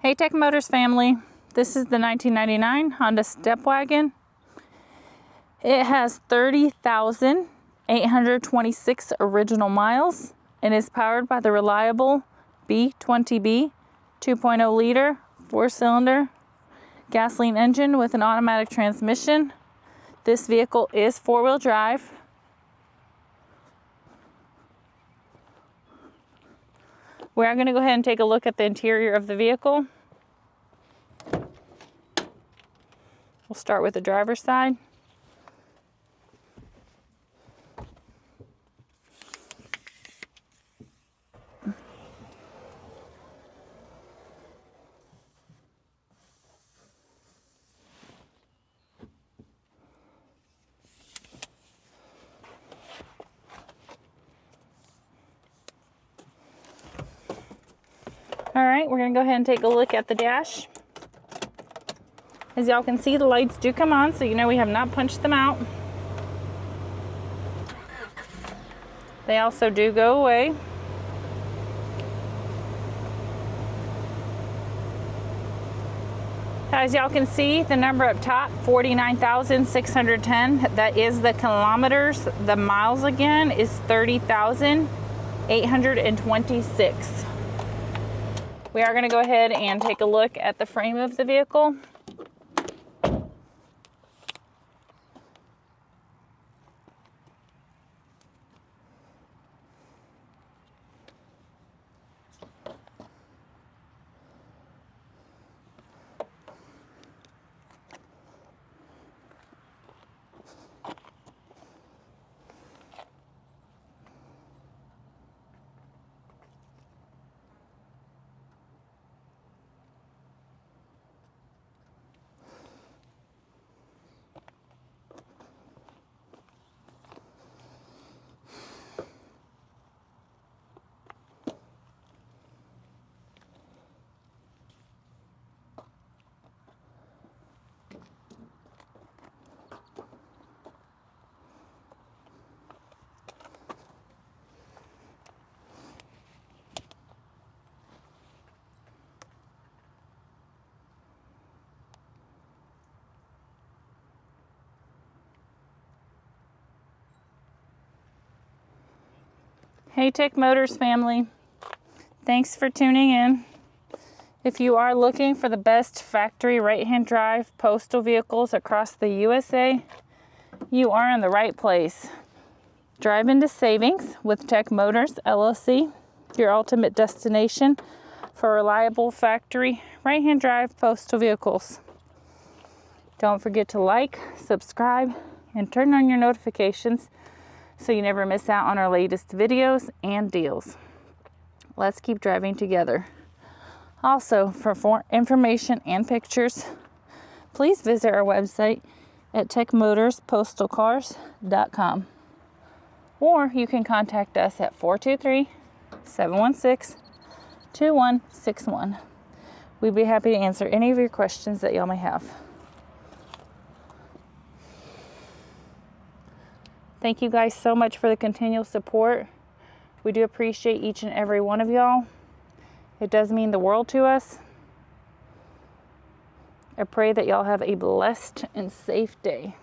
Hey Tech Motors family, this is the 1999 Honda StepWagon. It has 30,826 original miles and is powered by the reliable B20B 2.0 liter 4-cylinder gasoline engine with an automatic transmission. This vehicle is 4-wheel drive. We are going to go ahead and take a look at the interior of the vehicle. We'll start with the driver's side. All right, we're going to go ahead and take a look at the dash. As y'all can see, the lights do come on, so you know we have not punched them out. They also do go away. As y'all can see, the number up top, 49,610. That is the kilometers. The miles again is 30,826. We are going to go ahead and take a look at the frame of the vehicle. Hey Tech Motors family, thanks for tuning in. If you are looking for the best factory right-hand drive postal vehicles across the USA, you are in the right place. Drive into savings with Tech Motors LLC, your ultimate destination for reliable factory right-hand drive postal vehicles. Don't forget to like, subscribe, and turn on your notifications so you never miss out on our latest videos and deals. Let's keep driving together. Also, for more information and pictures, please visit our website at techmotorspostalcars.com, or you can contact us at 423-716-2161. We'd be happy to answer any of your questions that y'all may have. Thank you guys so much for the continual support. We do appreciate each and every one of y'all. It does mean the world to us. I pray that y'all have a blessed and safe day.